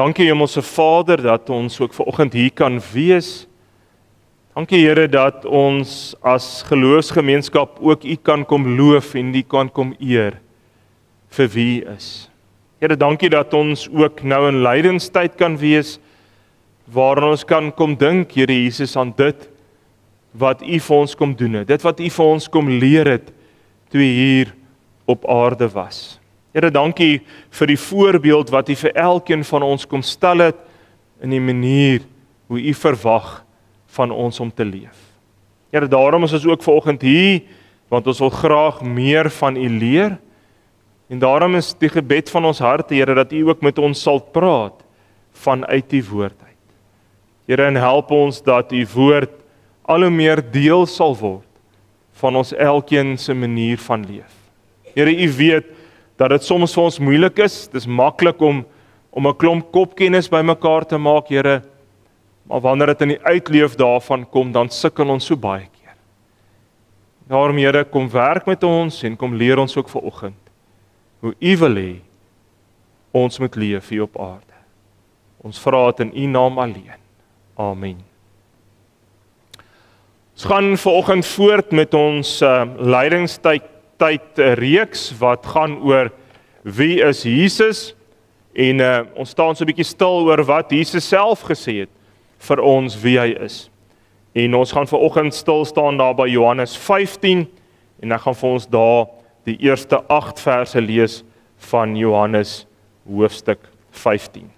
Dankie Hemelse Vader dat ons ook vanoggend hier kan wees. Dankie Here dat ons as geloofsgemeenskap ook U kan kom loof en U kan kom eer vir wie U is. Here, dankie dat ons ook nou in lydenstyd kan wees waarin ons kan kom dink, Here Jesus, aan dit wat U vir ons kom doen het, dit wat U vir ons kom leer het toe U hier op aarde was. Here, dankie vir die voorbeeld wat U vir elkeen van ons kom stel het in die manier hoe U verwag van ons om te leef. Here, daarom is ons ook vanoggend hier, want ons wil graag meer van U leer. En daarom is die gebed van ons harte, Here, dat U ook met ons sal praat vanuit U woord uit. Here, en help ons dat U woord al hoe meer deel sal word van ons elkeen se manier van leef. Here, U weet dat dit soms vir ons moeilik is. Dit is maklik om 'n klomp kopkennis bymekaar te maak, Here. Maar wanneer dit in die uitleef daarvan kom, dan sukkel ons so baie keer. Daarom, Here, kom werk met ons en kom leer ons ook vanoggend hoe U wil hê ons moet leef hier op aarde. Ons vra dit in U naam alleen. Amen. Ons gaan vanoggend voort met ons lydingstyd reeks wat gaan oor wie is Jesus en ons staan so 'n bietjie stil oor wat Jesus self gesê het vir ons wie hy is. En ons gaan vanoggend stil staan daar by Johannes 15 en ek gaan vir ons daar die eerste 8 verse lees van Johannes hoofstuk 15.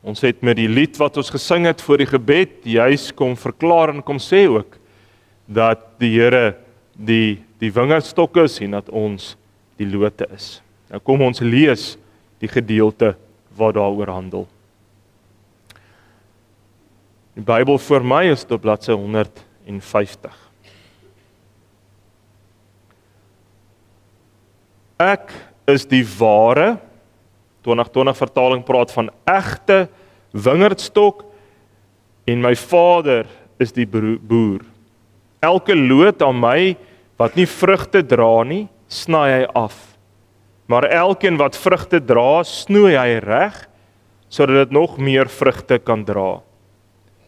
Ons het met die lied wat ons gesing het voor die gebed, juis kom verklaar en kom sê ook dat die Here die wingerdstok is en dat ons die lote is. Nou kom ons lees die gedeelte wat daaroor handel. Die Bybel voor my is op bladsy 150. Ek is die ware 2020 vertaling praat van egte wingerdstok en my Vader is die boer. Elke loot aan my wat nie vrugte dra nie, sny hy af. Maar elkeen wat vrugte dra, snoei hy reg sodat dit nog meer vrugte kan dra.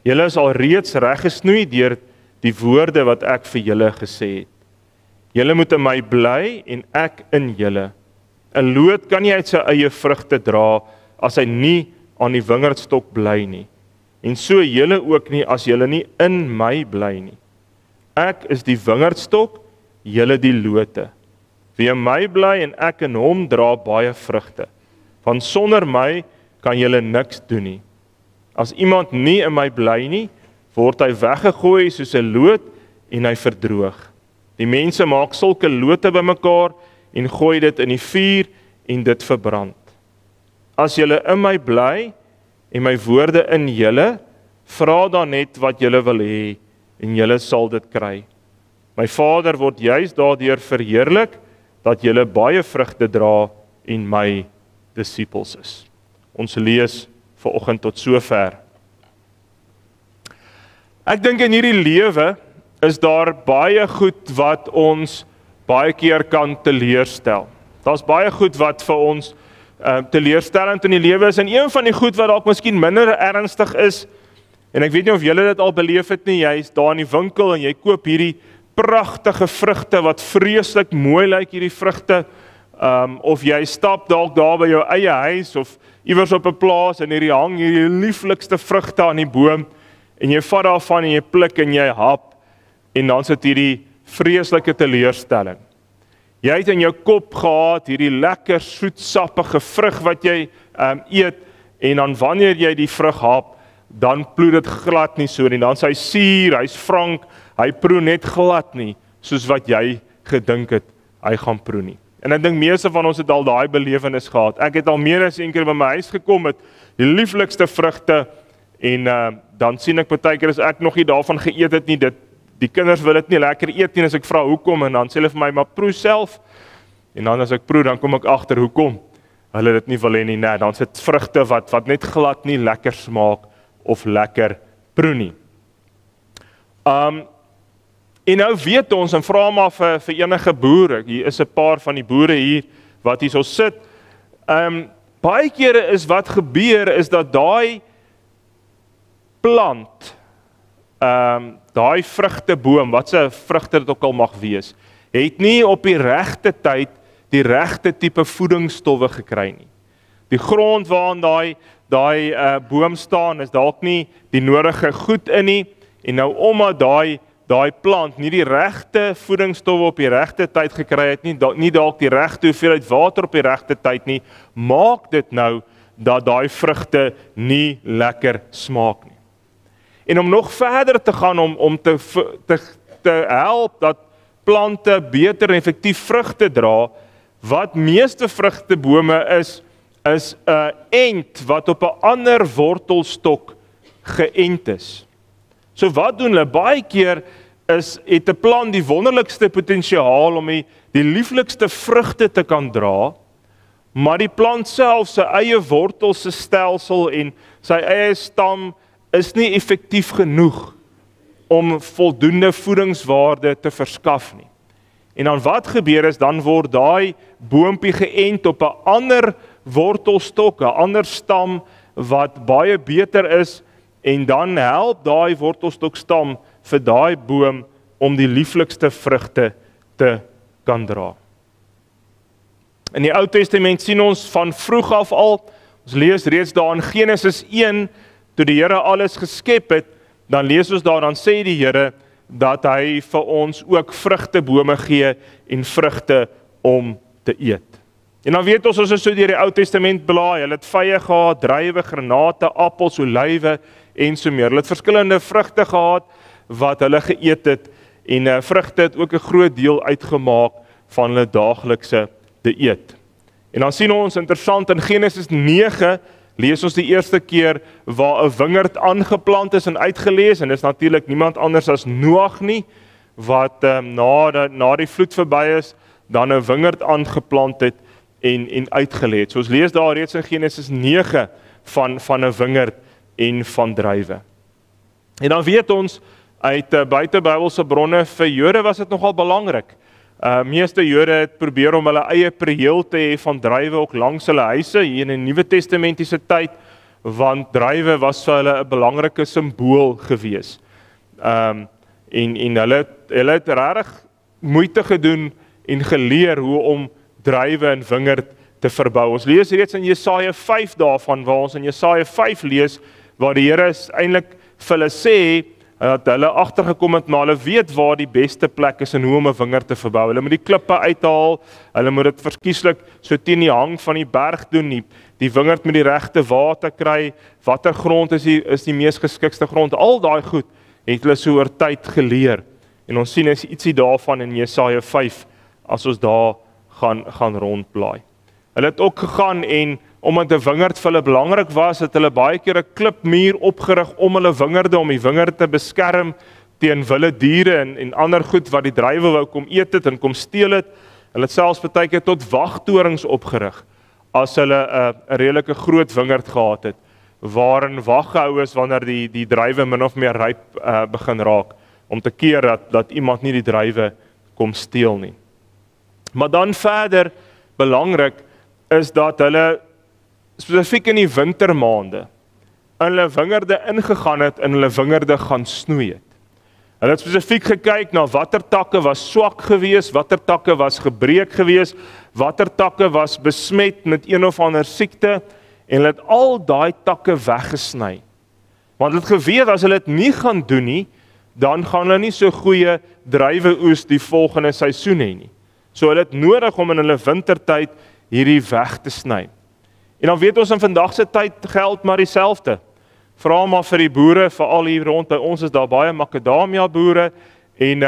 Julle is al reeds reggesnoei deur die woorde wat ek vir julle gesê het. Julle moet in my bly en ek in julle. 'n Loot kan nie uit sy eie vrugte dra as hy nie aan die wingerdstok bly nie. En so julle ook nie as julle nie in my bly nie. Ek is die wingerdstok, julle die lote. Wie in my bly en ek in hom dra baie vrugte. Want sonder my kan julle niks doen nie. As iemand nie in my bly nie, word hy weggegooi soos 'n loot en hy verdroog. Die mense maak sulke lote bymekaar en gooi dit in die vuur en dit verbrand. As julle in my bly en my woorde in julle, vra dan net wat julle wil hê en julle sal dit kry. My Vader word juis daardeur verheerlik dat julle baie vrugte dra en my disippels is. Ons lees vanoggend tot sover. Ek dink in hierdie lewe is daar baie goed wat ons baie keer kan teleurstel. Daar's baie goed wat vir ons teleurstellend in die lewe is, en een van die goed wat dalk miskien minder ernstig is, en ek weet nie of julle dit al beleef het nie, jy is daar in die winkel en jy koop hierdie pragtige vrugte wat vreeslik mooi lyk, hierdie vrugte, of jy stap dalk daar by jou eie huis of iewers op 'n plaas en hierdie hang hierdie lieflikste vrugte aan die boom en jy vat daarvan en jy pluk en jy hap en dan sit hierdie vreeslike teleurstelling. Jy het in jou kop gehad hierdie lekker soetsappige vrug wat jy eet en dan wanneer jy die vrug hap, dan ploe dit glad nie so nie. Dan is hy suur, hy's frank, hy proe net glad nie soos wat jy gedink het hy gaan proe nie. En ek dink meeste van ons het al daai belewenis gehad. Ek het al meer as een keer by my huis gekom met die lieflikste vrugte en dan sien ek partykeer as ek nog nie daarvan geëet het nie, die kinders wil dit nie lekker eet nie, as ek vra hoekom en dan sê hulle vir my maar proe self. En dan as ek proe, dan kom ek agter hoekom hulle dit nie wil hê nie. Nee, dan sit vrugte wat net glad nie lekker smaak of lekker proe nie. En nou weet ons, en vra maar vir enige boere, hier is 'n paar van die boere hier, wat hier so sit, baie kere is wat gebeur, is dat daai plant, daai vrugteboom, wat se vrugte dit ook al mag wees, het nie op die regte tyd, die regte tipe voedingsstowwe gekry nie. Die grond waarin daai boom staan, is dalk nie die nodige goed in nie, en nou omdat daai plant nie die regte voedingsstowwe op die regte tyd gekry het nie dalk die regte hoeveelheid water op die regte tyd nie, maak dit nou dat daai vrugte nie lekker smaak nie. En om nog verder te gaan om te help dat plante beter en effektief vrugte dra, wat meeste vrugtebome is 'n ent wat op 'n ander wortelstok geënt is. So wat doen hulle? Baie keer het 'n plant die wonderlikste potensiaal om die lieflikste vrugte te kan dra, maar die plant self, sy eie wortelstelsel en sy eie stam is nie effektief genoeg om voldoende voedingswaarde te verskaf nie. En dan wat gebeur is, dan word daai boompie geënt op 'n ander wortelstok, 'n ander stam wat baie beter is, en dan help daai wortelstokstam vir daai boom om die lieflikste vrugte te kan dra. In die Ou Testament sien ons van vroeg af al, ons lees reeds daar in Genesis 1, toe die Here alles geskep het, dan lees ons daar, dan sê die Here, dat hy vir ons ook vrugtebome gee en vrugte om te eet. En dan weet ons is so deur die Ou Testament blaai, hulle het vye gehad, druiwe, granate, appels, olywe en so meer. Hulle het verskillende vrugte gehad wat hulle geëet het, en vrugte het ook 'n groot deel uitgemaak van hulle daaglikse dieet. En dan sien ons interessant in Genesis 9, lees ons die eerste keer waar 'n wingerd aangeplant is en uitgelees, en dis natuurlik niemand anders as Noag nie, wat na die vloed verby is, dan 'n wingerd aangeplant het en uitgelê het. So ons lees daar reeds in Genesis 9 van 'n wingerd en van druiwe. En dan weet ons uit buitebybelse bronne, vir Jode was dit nogal belangrik. Meeste Jode het probeer om hulle eie prieel te hê van druiwe ook langs hulle huise hier in die Nuwe Testamentiese tyd, want druiwe was vir hulle 'n belangrike simbool gewees. En hulle het regtig moeite gedoen en geleer hoe om druiwe en wingerd te verbou. Ons lees reeds in Jesaja 5 daarvan, waar ons in Jesaja 5 lees, waar die Here eintlik vir hulle sê, dat hulle agtergekom het, maar hulle weet waar die beste plek is en hoe om 'n wingerd te verbou. Hulle moet die klippe uithaal, hulle moet dit verkieslik so teen die hang van die berg doen, die wingerd met die regte water kry, watter grond is die mees geskikste grond, al daai goed het hulle so oor tyd geleer. En ons sien is ietsie daarvan in Jesaja 5, as ons daar gaan rondblaai. Hulle het ook gegaan en omdat 'n wingerd vir hulle belangrik was, het hulle baie keer 'n klipmuur opgerig om hulle wingerde, om die wingerd te beskerm teen wilde diere en ander goed wat die druiwe wou kom eet het en kom steel het. Hulle het selfs baie keer tot wagtorings opgerig, as hulle 'n redelike groot wingerd gehad het, waarin wag gehou is wanneer die druiwe min of meer ryp begin raak, om te keer dat iemand nie die druiwe kom steel nie. Maar dan verder belangrik is dat hulle spesifiek in die wintermaande in hulle wingerde ingegaan het en hulle wingerde gaan snoei het. Hulle het spesifiek gekyk na watter takke was swak gewees, watter takke was gebreek gewees, watter takke was besmet met een of ander siekte, en hulle het al daai takke weggesny. Want hulle het geweet as hulle dit nie gaan doen nie, dan gaan hulle nie so goeie druiweoes die volgende seisoen hê nie. So hulle het nodig om in hulle wintertyd hierdie weg te sny. En dan weet ons in vandag se tyd geld maar dieselfde. Vra maar vir die boere, veral hier rond by ons is daar baie makadamia boere, en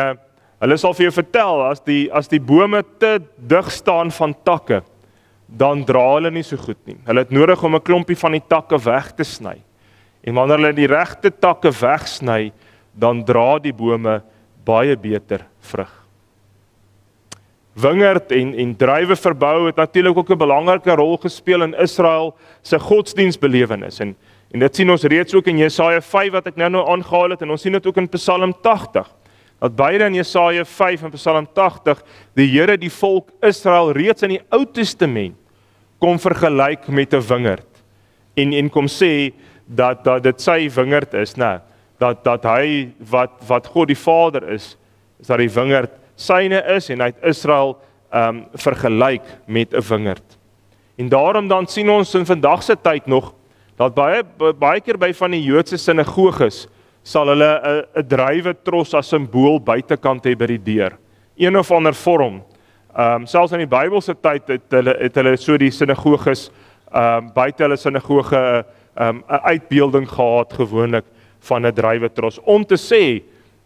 hulle sal vir jou vertel, as die bome te dig staan van takke, dan dra hulle nie so goed nie. Hulle het nodig om 'n klompie van die takke weg te sny. En wanneer hulle die regte takke wegsny, dan dra die bome baie beter vrug. Wingerd en druiwe verbou het natuurlik ook 'n belangrike rol gespeel in Israel se godsdienstbelewenis. En dit sien ons reeds ook in Jesaja 5 wat ek nou aangehaal het, en ons sien dit ook in Psalm 80. dat beide in Jesaja 5 en Psalm 80 die Here die volk Israel reeds in die Ou Testament kom vergelyk met 'n wingerd en kom sê dat dit sy wingerd is, dat hy wat God die Vader is dat die wingerd syne is en hy het Israel vergelyk met 'n wingerd. En daarom dan sien ons in vandag se tyd nog dat baie keer by van die Joodse sinagoges sal hulle 'n druiwetros as simbool buitekant hê by die deur. Een of ander vorm. Selfs in die Bybelse tyd het hulle so die sinagoges buite hulle sinagoge 'n uitbeelding gehad gewoonlik van 'n druiwetros om te sê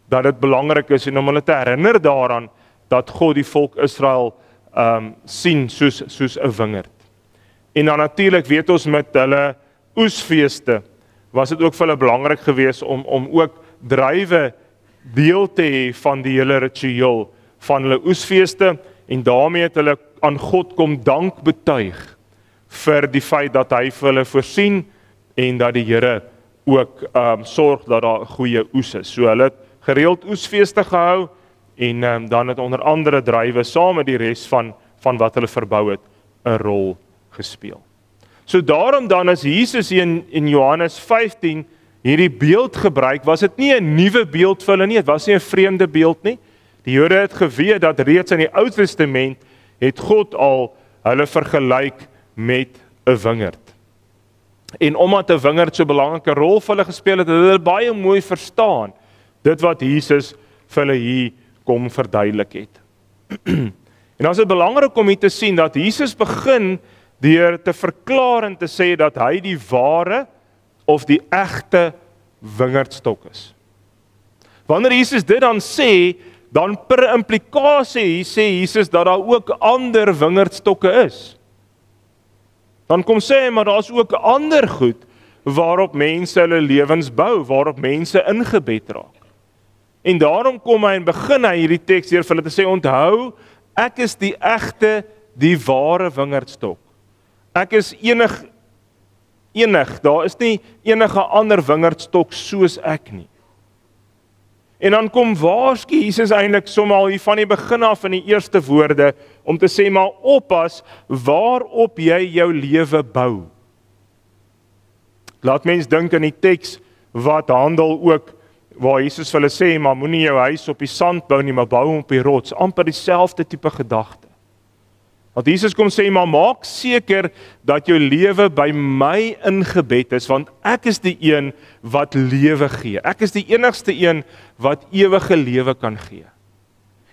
dat dit belangrik is en om hulle te herinner daaraan dat God die volk Israel sien soos 'n wingerd. En dan natuurlik weet ons met hulle oesfeeste was dit ook vir hulle belangrik geweest om ook druiwe deel te hê van die hele ritueel van hulle oesfeeste en daarmee het hulle aan God kom dank betuig vir die feit dat hy vir hulle voorsien en dat die Here ook sorg dat daar goeie oes is. So hulle het gereeld oesfeeste gehou en dan het onder andere druiwe saam met die res van wat hulle verbou het 'n rol gespeel. So daarom dan as Jesus in Johannes 15 hierdie beeld gebruik, was dit nie 'n nuwe beeld vir hulle nie, dit was nie 'n vreemde beeld nie. Die Jode het geweet dat reeds in die Ou Testament het God al hulle vergelyk met 'n wingerd. En omdat 'n wingerd so 'n belangrike rol vir hulle gespeel het, het hulle baie mooi verstaan dit wat Jesus vir hulle hier kom verduidelik het. En dan is dit belangrik om hier te sien dat Jesus begin deur te verklaar en te sê dat hy die ware of die egte wingerdstok is. Wanneer Jesus dit dan sê, dan per implikasie sê Jesus dat daar ook ander wingerdstokke is. Dan kom sê hy, maar daar is ook ander goed waarop mense hulle lewens bou, waarop mense ingebed raak. En daarom kom hy en begin hy hierdie teks deur vir hulle te sê, onthou, ek is die egte, die ware wingerdstok. Ek is enig, daar is nie enige ander wingerdstok soos ek nie. En dan kom waarsku Jesus eintlik sommer al hier van die begin af in die eerste woorde, om te sê, maar oppas waarop jy jou lewe bou. Laat mens dink in die teks wat handel ook, waar Jesus vir hulle sê, maar moenie jou huis op die sand bou nie, maar bou hom op die rots, amper dieselfde tipe gedagte. Want Jesus kom sê, maar maak seker dat jou lewe by my ingebed is, want ek is die een wat lewe gee. Ek is die enigste een wat ewige lewe kan gee.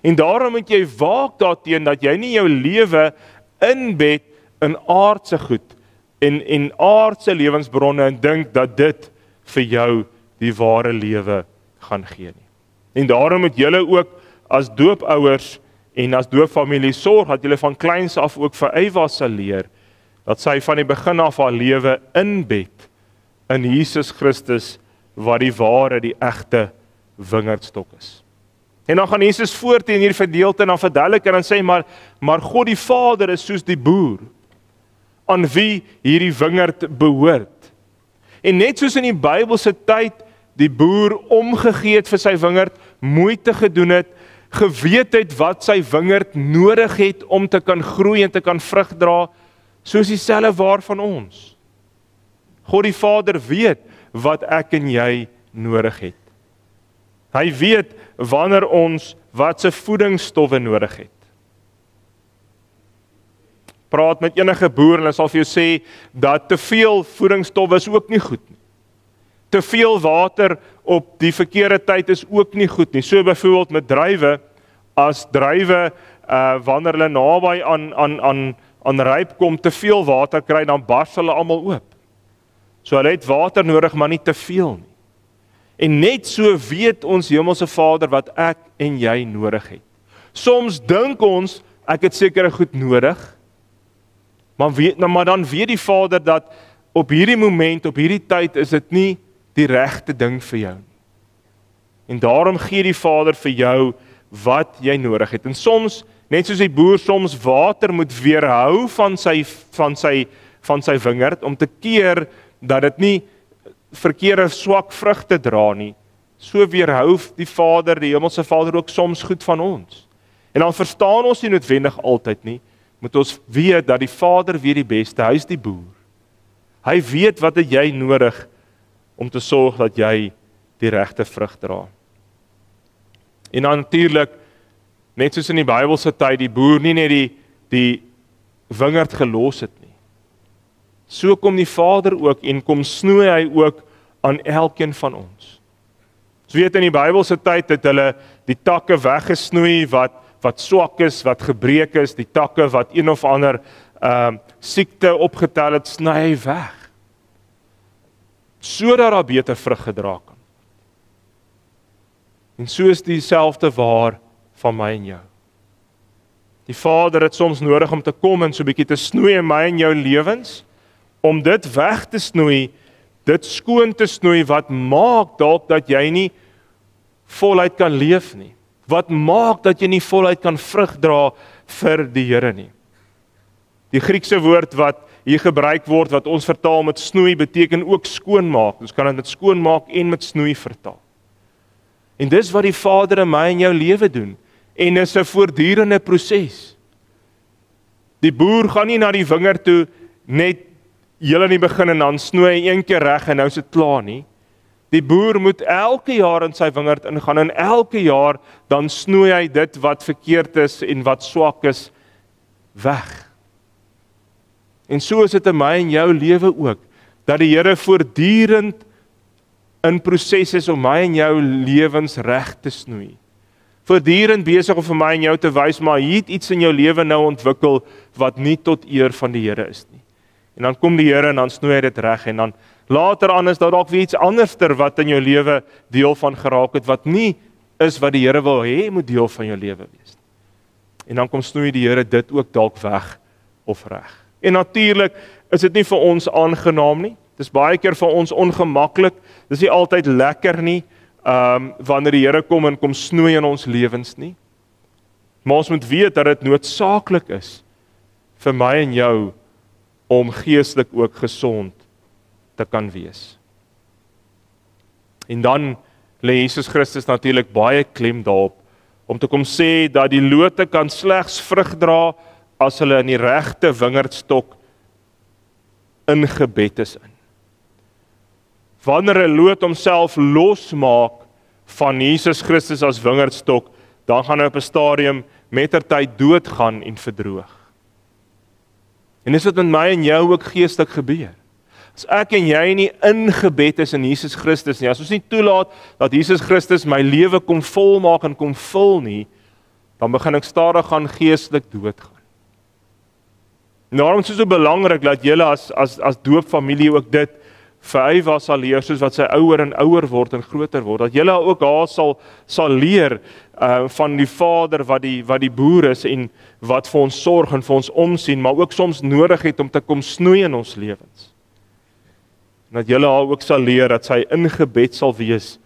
En daarom moet jy waak daarteen dat jy nie jou lewe inbed in aardse goed en aardse lewensbronne en dink dat dit vir jou die ware lewe gaan gee nie. En daarom moet julle ook as doopouers en as doopfamilie sorg dat julle van kleins af ook vir Eva sal leer dat sy van die begin af haar lewe inbed in Jesus Christus wat die ware, die egte wingerdstok is. En dan gaan Jesus voort in hierdie gedeelte en dan verduidelik en dan sê maar God die Vader is soos die boer aan wie hierdie wingerd behoort. En net soos in die Bybelse tyd die boer omgegee het vir sy wingerd, moeite gedoen het, geweet het wat sy wingerd nodig het om te kan groei en te kan vrug dra, soos dieselfde waar van ons. God die Vader weet wat ek en jy nodig het. Hy weet wanneer ons wat se voedingsstowwe nodig het. Praat met enige boer en hulle sal vir jou sê dat te veel voedingsstowwe is ook nie goed nie. Te veel water op die verkeerde tyd is ook nie goed nie. So byvoorbeeld met druiwe, as druiwe wanneer hulle naby aan ryp kom, te veel water kry, dan bars hulle almal oop. So hulle het water nodig, maar nie te veel nie. En net so weet ons Hemelse Vader wat ek en jy nodig het. Soms dink ons, ek het sekere goed nodig, maar dan weet die Vader dat op hierdie moment, op hierdie tyd is dit nie die regte ding vir jou nie. En daarom gee die Vader vir jou wat jy nodig het. En soms, net soos die boer soms water moet weerhou van sy wingerd, om te keer dat dit nie verkeerde swak vrugte dra nie, so weerhou die Vader, die hemelse Vader ook soms goed van ons. En dan verstaan ons nie noodwendig altyd nie, moet ons weet dat die Vader weet die beste, hy is die boer. Hy weet wat het jy nodig om te sorg dat jy die regte vrug dra. En dan natuurlik, net soos in die Bybelse tyd, die boer nie net die wingerd gelos het nie. So kom die Vader ook en kom snoei hy ook aan elkeen van ons. Ons weet in die Bybelse tyd het hulle die takke weggesnoei wat swak is, wat gebreek is, die takke wat een of ander siekte opgetel het, sny hy weg. Sodat daar beter vrug gedra kan. En so is dieselfde waar van my en jou. Die Vader het soms nodig om te kom en so 'n bietjie te snoei in my en jou lewens, om dit weg te snoei, dit skoon te snoei, wat maak dalk dat jy nie voluit kan leef nie. Wat maak dat jy nie voluit kan vrug dra vir die Here nie. Die Griekse woord wat hier gebruik word, wat ons vertaal met snoei, beteken ook skoonmaak. Ons kan dit met skoonmaak en met snoei vertaal. En dis wat die Vader in my en jou lewe doen. En dis 'n voortdurende proses. Die boer gaan nie na die wingerd toe net heel in die begin en dan snoei hy een keer reg en nou is dit klaar nie. Die boer moet elke jaar in sy wingerd ingaan en elke jaar dan snoei hy dit wat verkeerd is en wat swak is weg. En so is dit in my en jou lewe ook, dat die Here voortdurend in proses is om my en jou lewens reg te snoei. Voortdurend besig om vir my en jou te wys, maar hier het iets in jou lewe nou ontwikkel wat nie tot eer van die Here is nie. En dan kom die Here en dan snoei hy dit reg en dan later aan is daar dalk weer iets anderster wat in jou lewe deel van geraak het, wat nie is wat die Here wil hê moet deel van jou lewe wees. En dan kom snoei die Here dit ook dalk weg of reg. En natuurlik is dit nie vir ons aangenaam nie. Dit is baie keer vir ons ongemaklik. Dit is nie altyd lekker nie, wanneer die Here kom en kom snoei in ons lewens nie. Maar ons moet weet dat dit noodsaaklik is vir my en jou om geestelik ook gesond te kan wees. En dan lê Jesus Christus natuurlik baie klem daarop om te kom sê dat die lote kan slegs vrug dra as hulle in die regte wingerdstok ingebed is in. Wanneer 'n loot homself losmaak van Jesus Christus as wingerdstok, dan gaan hy op 'n stadium mettertyd doodgaan en verdroog. En dis wat met my en jou ook geestelik gebeur. As ek en jy nie ingebed is in Jesus Christus nie, as ons nie toelaat dat Jesus Christus my lewe kom volmaak en kom vul nie, dan begin ek stadig gaan geestelik doodgaan. En daarom is dit so belangrik dat julle as doopfamilie ook dit vir Eva sal leer, soos wat sy ouer en ouer word en groter word, dat julle ook haar sal leer van die Vader wat die boer is en wat vir ons sorg en vir ons omsien, maar ook soms nodig het om te kom snoei in ons lewens. En dat julle haar ook sal leer dat sy ingebed sal wees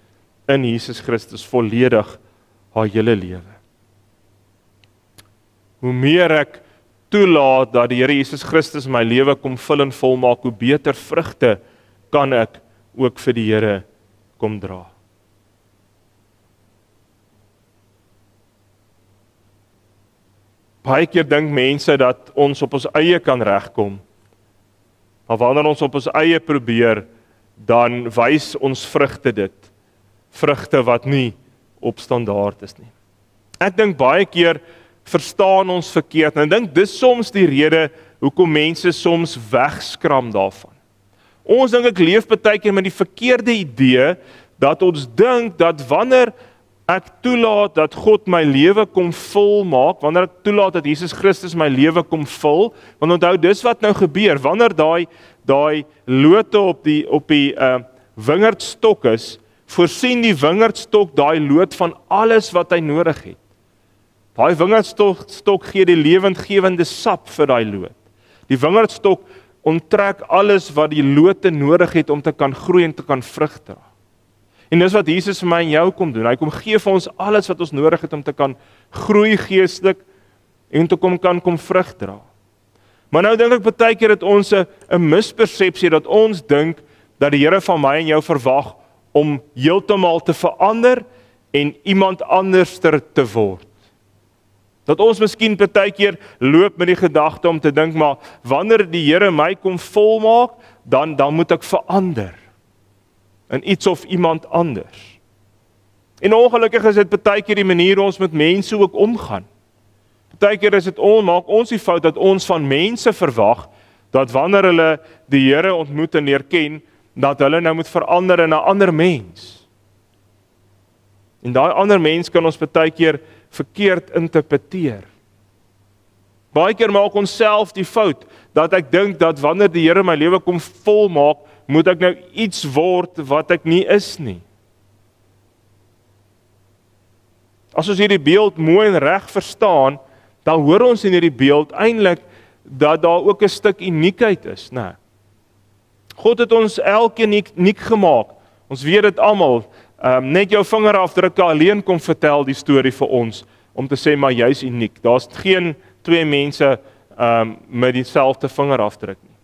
in Jesus Christus volledig haar hele lewe. Hoe meer ek toelaat dat die Here Jesus Christus my lewe kom vul en volmaak, hoe beter vrugte kan ek ook vir die Here kom dra. Baie keer dink mense dat ons op ons eie kan regkom. Maar wanneer ons op ons eie probeer, dan wys ons vrugte dit. Vrugte wat nie op standaard is nie. Ek dink baie keer verstaan ons verkeerd. En ek dink dis soms die rede hoekom mense soms wegskram daarvan. Ons dink ek leef baie keer met die verkeerde idee dat ons dink dat wanneer ek toelaat dat God my lewe kom vul maak, wanneer ek toelaat dat Jesus Christus my lewe kom vul, want onthou dis wat nou gebeur, wanneer daai lote op die wingerdstok is, voorsien die wingerdstok daai loot van alles wat hy nodig het. Daai wingerdstok gee die lewendgewende sap vir daai loot. Die wingerdstok onttrek alles wat die lote nodig het om te kan groei en te kan vrug dra. En dis wat Jesus vir my en jou kom doen. Hy kom gee vir ons alles wat ons nodig het om te kan groei geestelik en te kom vrug dra. Maar nou dink ek baie keer dat ons 'n mispersepsie dat ons dink dat die Here van my en jou verwag om heeltemal te verander en iemand anderster te word. Dat ons miskien partykeer loop met die gedagte om te dink, maar wanneer die Here my kom volmaak, dan moet ek verander in iets of iemand anders. En ongelukkig is dit partykeer die manier ons met mense ook omgaan. Partykeer is dit maak ons die fout dat ons van mense verwag, dat wanneer hulle die Here ontmoet en leer ken, dat hulle nou moet verander in 'n ander mens. En daai ander mens kan ons partykeer verkeerd interpreteer. Baie keer maak ons self die fout, dat ek dink dat wanneer die Here my lewe kom volmaak, moet ek nou iets word wat ek nie is nie. As ons hierdie beeld mooi en reg verstaan, dan hoor ons in hierdie beeld eintlik dat daar ook 'n stuk uniekheid is, né? God het ons elkeen uniek gemaak. Ons weet dit almal. Net jou vingerafdrukke alleen kom vertel die storie vir ons, om te sê, maar jy's uniek. Daar's geen twee mense met dieselfde vingerafdruk nie.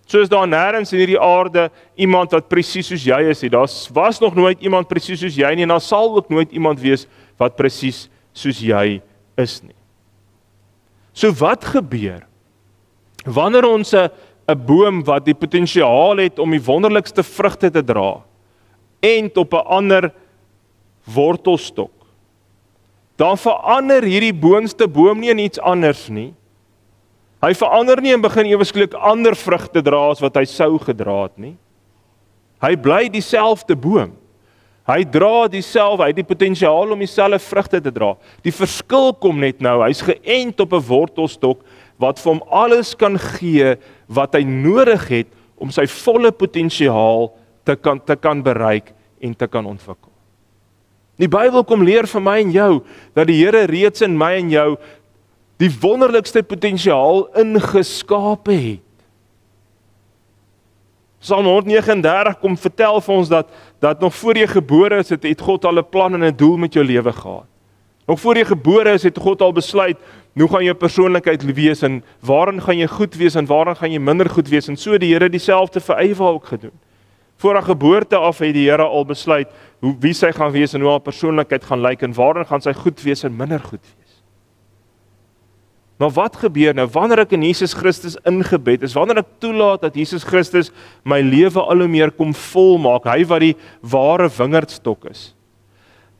Soos daar nêrens in hierdie aarde iemand wat presies soos jy is nie. Daar was nog nooit iemand presies soos jy nie, en daar sal ook nooit iemand wees wat presies soos jy is nie. So wat gebeur wanneer ons 'n boom wat die potensiaal het om die wonderlikste vrugte te dra, end op 'n ander wortelstok? Dan verander hierdie boonste boom nie in iets anders nie. Hy verander nie en begin ewe skielik ander vrugte dra as wat hy sou gedra het nie. Hy bly dieselfde boom. Hy dra dieselfde, hy het die potensiaal om dieselfde vrugte te dra. Die verskil kom net nou, hy's geënt op 'n wortelstok wat vir hom alles kan gee wat hy nodig het om sy volle potensiaal te kan bereik en te kan ontwikkel. Die Bybel kom leer vir my en jou dat die Here reeds in my en jou die wonderlikste potensiaal ingeskape het. Psalm 139 kom vertel vir ons dat nog voor jy gebore is, het God al 'n plan en 'n doel met jou lewe gehad. Nog voor jy gebore is, het God al besluit, hoe gaan jou persoonlikheid wees en waarin gaan jy goed wees en waarin gaan jy minder goed wees, en so die Here dieselfde vir Eva ook gedoen. Voor haar geboorte af het die Here al besluit wie sy gaan wees en hoe haar persoonlikheid gaan lyk en waarin gaan sy goed wees en minder goed wees. Maar wat gebeur nou wanneer ek in Jesus Christus ingebed is, wanneer ek toelaat dat Jesus Christus my lewe al hoe meer kom volmaak, hy wat die ware wingerdstok is,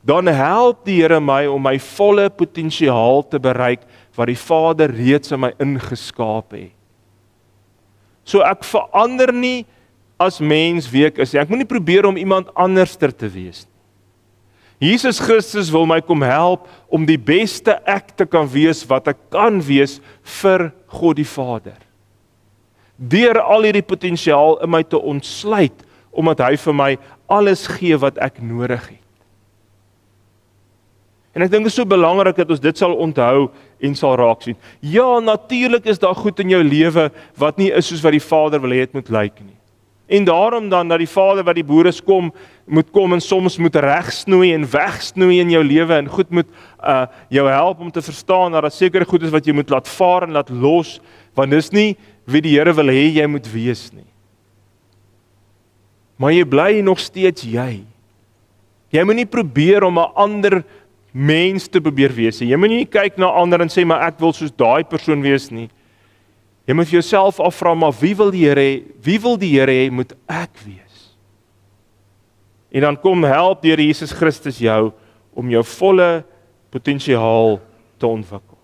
dan help die Here my om my volle potensiaal te bereik wat die Vader reeds in my ingeskaap het. So ek verander nie as mens wie ek is. Ek moet nie probeer om iemand anderster te wees nie. Jesus Christus wil my kom help om die beste ek te kan wees wat ek kan wees vir God die Vader. Deur al hierdie potensiaal in my te ontsluit, omdat hy vir my alles gee wat ek nodig het. En ek dink dit is so belangrik dat ons dit sal onthou en sal raak sien. Ja, natuurlik is daar goed in jou lewe wat nie is soos wat die Vader wil hê dit moet lyk nie. En daarom dan dat die Vader wat die boere moet kom en soms moet regsnoei en wegsnoei in jou lewe en goed moet jou help om te verstaan dat daar seker goed is wat jy moet laat vaar en laat los, want dis nie wie die Here wil hê jy moet wees nie. Maar jy bly nog steeds jy. Jy moet nie probeer om 'n ander mens te probeer wees nie. Jy moet nie kyk na ander en sê maar ek wil soos daai persoon wees nie. Jy moet vir jouself afvra, maar wie wil die Here hê moet ek wees? En dan kom help deur Jesus Christus jou om jou volle potensiaal te ontwikkel.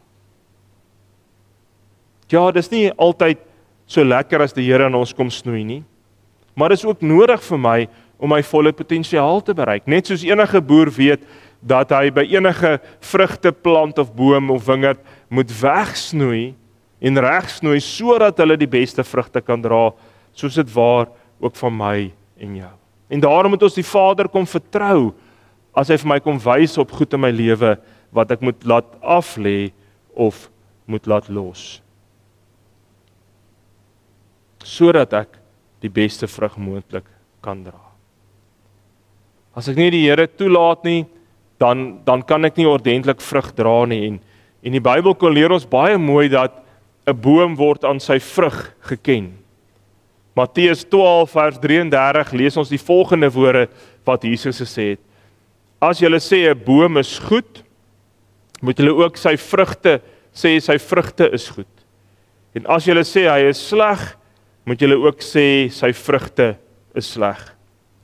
Ja, dis nie altyd so lekker as die Here aan ons kom snoei nie, maar dis ook nodig vir my om my volle potensiaal te bereik. Net soos enige boer weet dat hy by enige vrugteplant of boom of wingerd moet wegsnoei en regsnoei sodat hulle die beste vrugte kan dra, soos dit waar ook van my en jou. En daarom moet ons die Vader kom vertrou as hy vir my kom wys op goed in my lewe wat ek moet laat aflê of moet laat los. Sodat ek die beste vrug moontlik kan dra. As ek nie die Here toelaat nie, dan kan ek nie ordentlik vrug dra nie. En die Bybel kon leer ons baie mooi dat 'n boom word aan sy vrug geken. Matteus 12 vers 33 lees ons die volgende woorde wat Jesus gesê het. As julle sê 'n boom is goed, moet julle ook sy vrugte sê sy vrugte is goed. En as julle sê hy is sleg, moet julle ook sê sy vrugte is sleg.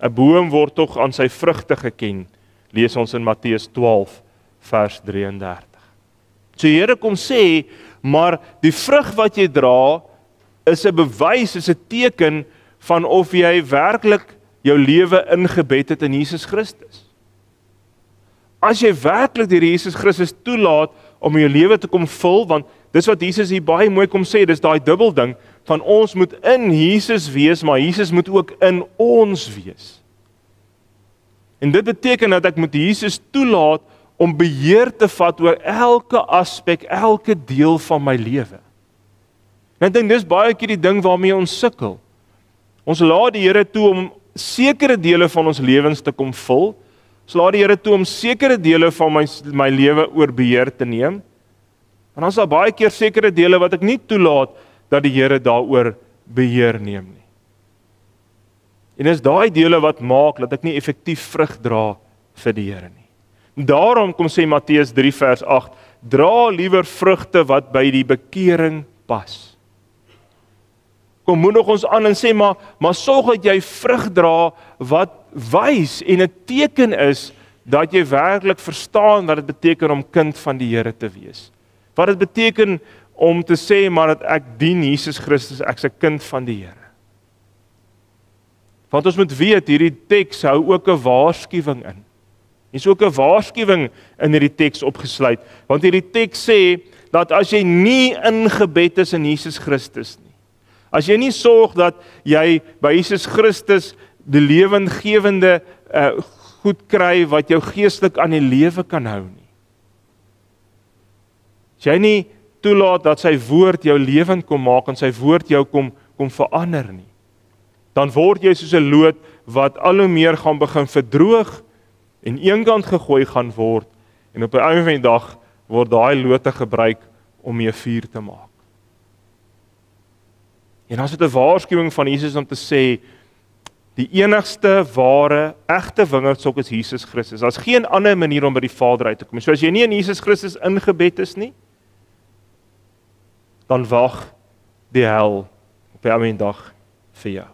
'n Boom word tog aan sy vrugte geken, lees ons in Matteus 12 vers 33. So die Here kom sê, maar die vrug wat jy dra is 'n bewys, is 'n teken van of jy werklik jou lewe ingebed het in Jesus Christus. As jy werklik die Jesus Christus toelaat om jou lewe te kom vul, want dis wat Jesus hier baie mooi kom sê, dis daai dubbel ding van ons moet in Jesus wees, maar Jesus moet ook in ons wees. En dit beteken dat ek moet Jesus toelaat om beheer te vat oor elke aspek, elke deel van my lewe. En ek dink dis baie keer die ding waarmee ons sukkel. Ons laat die Here toe om sekere dele van ons lewens te kom vul. Ons laat die Here toe om sekere dele van my lewe oor beheer te neem. En dan is daar baie keer sekere dele wat ek nie toelaat dat die Here daaroor beheer neem nie. En dis daai dele wat maak dat ek nie effektief vrug dra vir die Here nie. Daarom kom sê Matteus 3 vers 8, dra liewer vrugte wat by die bekering pas. Kom moedig ons aan en sê, maar sorg dat jy vrug dra wat wys en 'n teken is dat jy werklik verstaan wat dit beteken om kind van die Here te wees. Wat dit beteken om te sê maar dat ek dien Jesus Christus, ek's 'n kind van die Here. Want ons moet weet, hierdie teks hou ook 'n waarskuwing in. Is ook 'n waarskuwing in hierdie teks opgesluit, want hierdie teks sê dat as jy nie ingebed is in Jesus Christus nie, as jy nie sorg dat jy by Jesus Christus die lewendgewende goed kry wat jou geestelik aan die lewe kan hou nie. As jy nie toelaat dat sy woord jou lewend kom maak en sy woord jou kom verander nie, dan word jy soos 'n loot wat al hoe meer gaan begin verdroog en eenkant gegooi gaan word en op 'n einde van die dag word daai lote gebruik om mee vuur te maak. En dan is dit 'n waarskuwing van Jesus om te sê, die enigste ware, egte wingerdstok is Jesus Christus. Daar's geen ander manier om by die Vader uit te kom. So as jy nie in Jesus Christus ingebed is nie, dan wag die hel op 'n einde dag vir jou.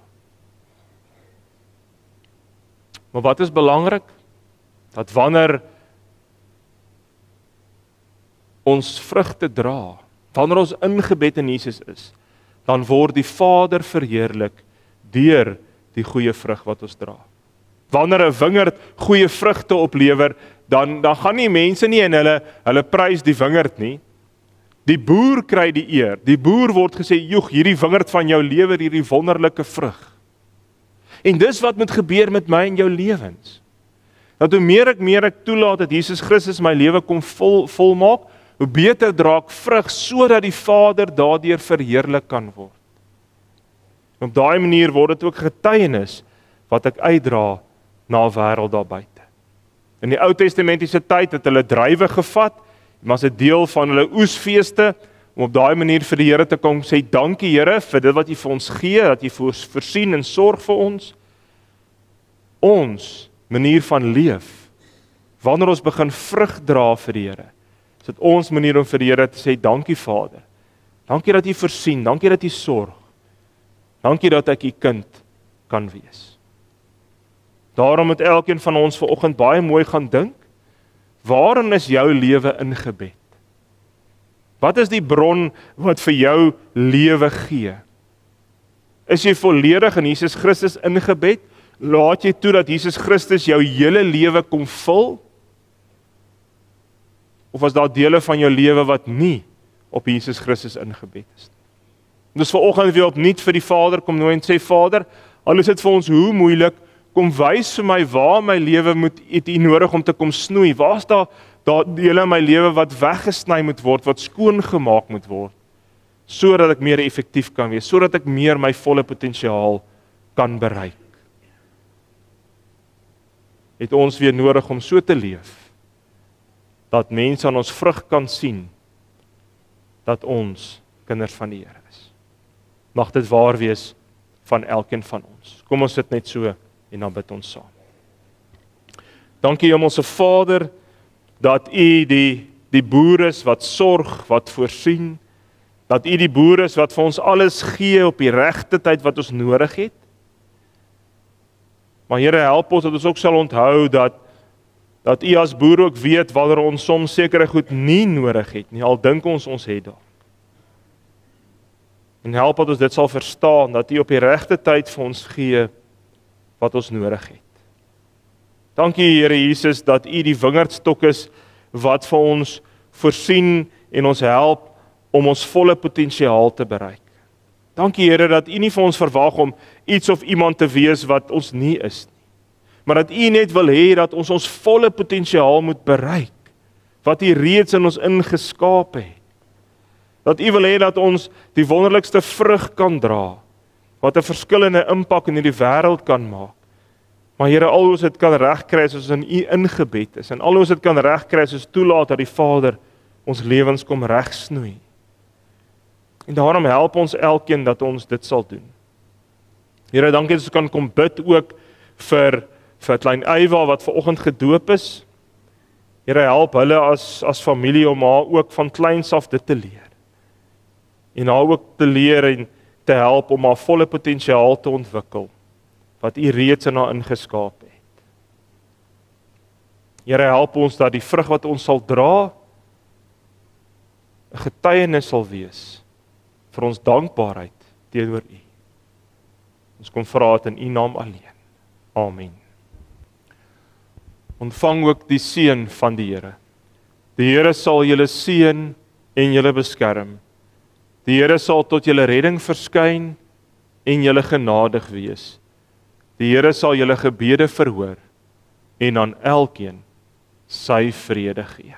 Maar wat is belangrik? Dat wanneer ons vrugte dra, wanneer ons ingebed in Jesus is, dan word die Vader verheerlik deur die goeie vrug wat ons dra. Wanneer 'n wingerd goeie vrugte oplewer, dan gaan nie mense nie en hulle prys die wingerd nie. Die boer kry die eer. Die boer word gesê, "Joeg, hierdie wingerd van jou lewer hierdie wonderlike vrug." En dis wat moet gebeur met my en jou lewens. Dat hoe meer ek toelaat dat Jesus Christus my lewe kom volmaak, hoe beter dra ek vrug sodat die Vader daardeur verheerlik kan word. Op daai manier word dit ook getuienis wat ek uitdra na 'n wêreld daar buite. In die Ou Testamentiese tyd het hulle druiwe gevat, maar as 'n deel van hulle oesfeeste om op daai manier vir die Here te kom sê, dankie Here vir dit wat U vir ons gee, dat U vir ons voorsien en sorg vir ons. Ons manier van leef, wanneer ons begin vrug dra vir die Here, is dit ons manier om vir die Here te sê, dankie Vader, dankie dat U voorsien, dankie dat U sorg, dankie dat ek U kind kan wees. Daarom moet elkeen van ons vanoggend baie mooi gaan dink, waarin is jou lewe ingebed? Wat is die bron wat vir jou lewe gee? Is jy volledig in Jesus Christus ingebed? Laat jy toe dat Jesus Christus jou hele lewe kom vul? Of was daar dele van jou lewe wat nie op Jesus Christus ingebed is? Dus vanoggend weer opnuut vir die Vader kom nooi en sê, Vader, al is dit vir ons hoe moeilik, kom wys vir my waar my lewe moet U nodig om te kom snoei. Waar is daar dele in my lewe wat weggesny moet word, wat skoongemaak moet word, sodat ek meer effektief kan wees, sodat ek meer my volle potensiaal kan bereik. Het ons weer nodig om so te leef, dat mense aan ons vrug kan sien, dat ons kinders van die Here is. Mag dit waar wees van elkeen van ons. Kom ons sit net so en dan bid ons saam. Dankie Hemelse Vader, dat U die boer is wat sorg, wat voorsien, dat U die boer is wat vir ons alles gee op die regte tyd wat ons nodig het. Maar Here, help ons dat ons ook sal onthou dat U as boer ook weet wanneer ons soms sekere goed nie nodig het nie, al dink ons het daar. En help dat ons dit sal verstaan, dat U op die regte tyd vir ons gee wat ons nodig het. Dankie Here Jesus, dat U die wingerdstok is wat vir ons voorsien en ons help om ons volle potensiaal te bereik. Dankie Here dat U nie vir ons verwag om iets of iemand te wees wat ons nie is nie, maar dat U net wil hê dat ons volle potensiaal moet bereik, wat U reeds in ons ingeskaap het. Dat U wil hê dat ons die wonderlikste vrug kan dra, wat 'n verskillende impak in hierdie wêreld kan maak. Maar Here, al hoe ons dit kan regkry as ons in U ingebed is, en al hoe ons dit kan regkry as ons toelaat dat die Vader ons lewens kom regsnoei. En daarom help ons elkeen dat ons dit sal doen. Here, dankie dat ons kan kom bid ook vir klein Eywa wat vanoggend gedoop is. Here, help hulle as familie om haar ook van kleins af dit te leer. En haar ook te leer en te help om haar volle potensiaal te ontwikkel, wat U reeds in haar ingeskaap het. Here, help ons dat die vrug wat ons sal dra, 'n getuienis sal wees vir ons dankbaarheid teenoor U. Ons kom vra dit in U naam alleen. Amen. Ontvang ook die seën van die Here. Die Here sal julle seën en julle beskerm. Die Here sal tot julle redding verskyn en julle genadig wees. Die Here sal julle gebede verhoor en aan elkeen sy vrede gee.